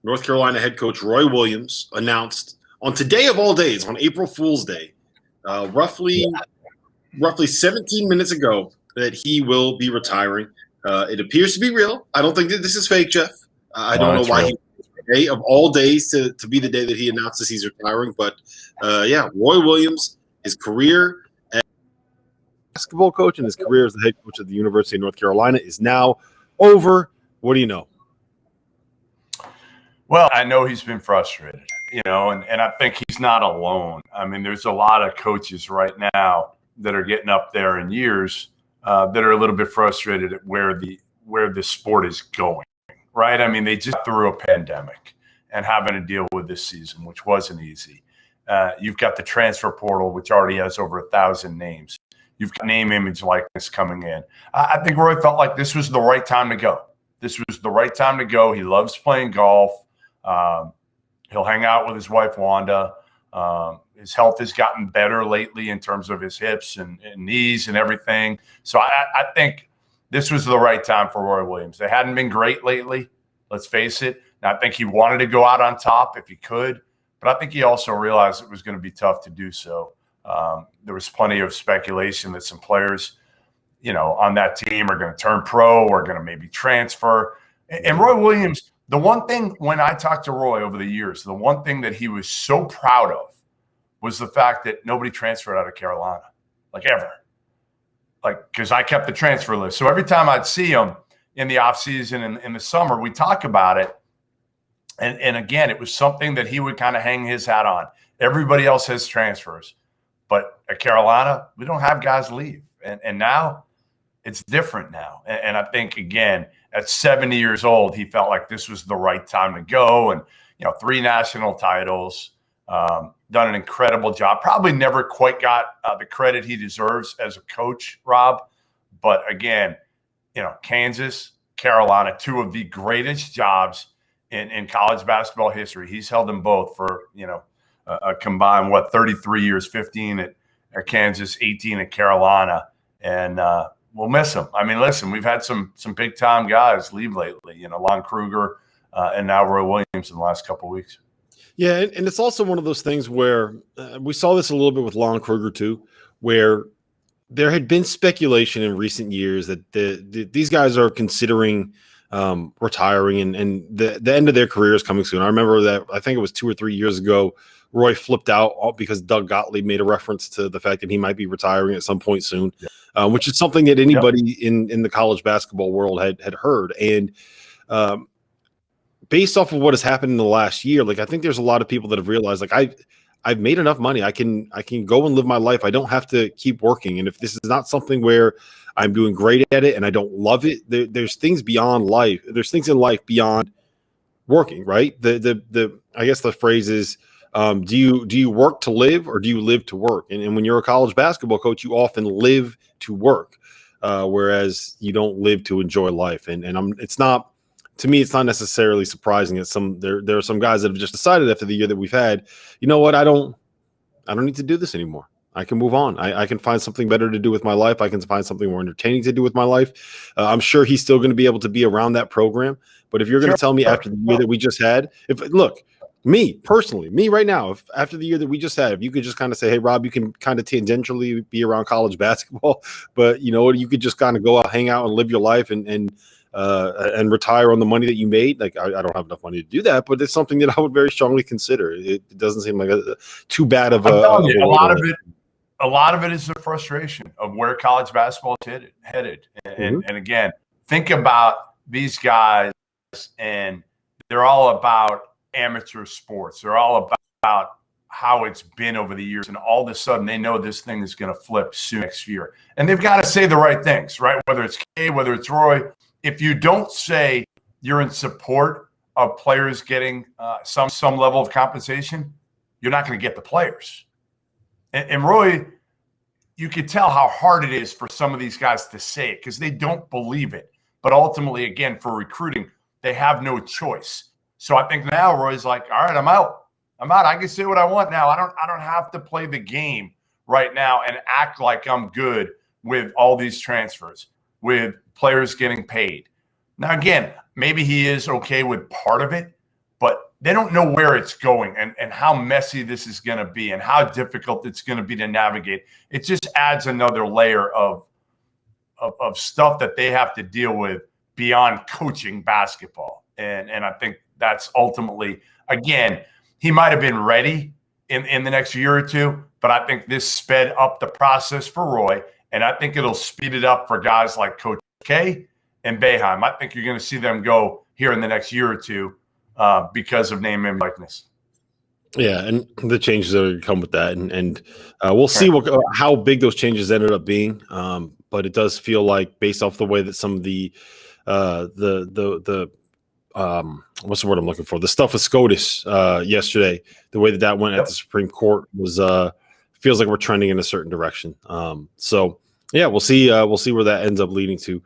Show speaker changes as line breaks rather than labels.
North Carolina head coach Roy Williams announced on today of all days, on April Fool's Day, roughly 17 minutes ago, that he will be retiring. It appears to be real. I don't think that this is fake, Jeff. I don't know why
real.
Day of all days to be the day that he announces he's retiring. But Roy Williams, his career as basketball coach and his career as the head coach at the University of North Carolina is now over. What do you know?
Well, I know he's been frustrated, and I think he's not alone. I mean, there's a lot of coaches right now that are getting up there in years that are a little bit frustrated at where the sport is going. Right. I mean, they just threw a pandemic and having to deal with this season, which wasn't easy. You've got the transfer portal, which already has over 1,000 names. You've got name, image, likeness coming in. I think Roy felt like this was the right time to go. This was the right time to go. He loves playing golf. He'll hang out with his wife, Wanda. His health has gotten better lately in terms of his hips and knees and everything. So I think this was the right time for Roy Williams. They hadn't been great lately, let's face it. And I think he wanted to go out on top if he could, but I think he also realized it was going to be tough to do so. There was plenty of speculation that some players, on that team are going to turn pro or going to maybe transfer. And Roy Williams, the one thing when I talked to Roy over the years, the one thing that he was so proud of was the fact that nobody transferred out of Carolina, like ever. Because I kept the transfer list. So every time I'd see him in the offseason and in the summer, we'd talk about it. And again, it was something that he would kind of hang his hat on. Everybody else has transfers. But at Carolina, we don't have guys leave. And now it's different now. And I think, again, at 70 years old, he felt like this was the right time to go. And, 3 national titles, done an incredible job. Probably never quite got the credit he deserves as a coach, Rob. But again, Kansas, Carolina, 2 of the greatest jobs in college basketball history. He's held them both for, a combined, 33 years, 15 at Kansas, 18 at Carolina. And we'll miss him. I mean, listen, we've had some big time guys leave lately, Lon Kruger and now Roy Williams in the last couple of weeks.
Yeah, and it's also one of those things where we saw this a little bit with Lon Kruger too, where there had been speculation in recent years that these guys are considering retiring and the end of their career is coming soon. I remember that I think it was 2 or 3 years ago, Roy flipped out because Doug Gottlieb made a reference to the fact that he might be retiring at some point soon, which is something that anybody in the college basketball world had heard. And based off of what has happened in the last year, I think there's a lot of people that have realized, I've made enough money. I can go and live my life. I don't have to keep working. And if this is not something where I'm doing great at it and I don't love it, there's things beyond life. There's things in life beyond working, right? I guess the phrase is, do you work to live or do you live to work? And when you're a college basketball coach, you often live to work, whereas you don't live to enjoy life. To me, it's not necessarily surprising that there are some guys that have just decided after the year that we've had, you know what, I don't need to do this anymore. I can move on. I can find something better to do with my life. I can find something more entertaining to do with my life. I'm sure he's still going to be able to be around that program. But if you're going to tell me after the year that we just had, me personally, right now, if after the year that we just had, if you could just kind of say, hey, Rob, you can kind of tangentially be around college basketball, but you could just kind of go out, hang out and live your life and retire on the money that you made. I don't have enough money to do that, but it's something that I would very strongly consider. It doesn't seem like too bad of
a lot of it is the frustration of where college basketball is headed. And again, think about these guys, and they're all about amateur sports. They're all about how it's been over the years, and all of a sudden they know this thing is going to flip soon next year. And they've got to say the right things, right? Whether it's Kay, whether it's Roy. If you don't say you're in support of players getting some level of compensation, you're not going to get the players. And Roy, you could tell how hard it is for some of these guys to say it because they don't believe it. But ultimately, again, for recruiting, they have no choice. So I think now Roy's like, all right, I'm out. I can say what I want now. I don't have to play the game right now and act like I'm good with all these transfers, with players getting paid. Now, again, maybe he is okay with part of it, but they don't know where it's going and how messy this is going to be and how difficult it's going to be to navigate. It just adds another layer of stuff that they have to deal with beyond coaching basketball. And I think that's ultimately, again, he might have been ready in the next year or two, but I think this sped up the process for Roy, and I think it'll speed it up for guys like Coach K and Boeheim. I think you're going to see them go here in the next year or two because of name and likeness.
Yeah, and the changes that are going to come with that, and we'll see how big those changes ended up being. But it does feel like, based off the way that some of the what's the word I'm looking for? The stuff with SCOTUS yesterday, the way that went at the Supreme Court was feels like we're trending in a certain direction. So yeah, we'll see where that ends up leading to.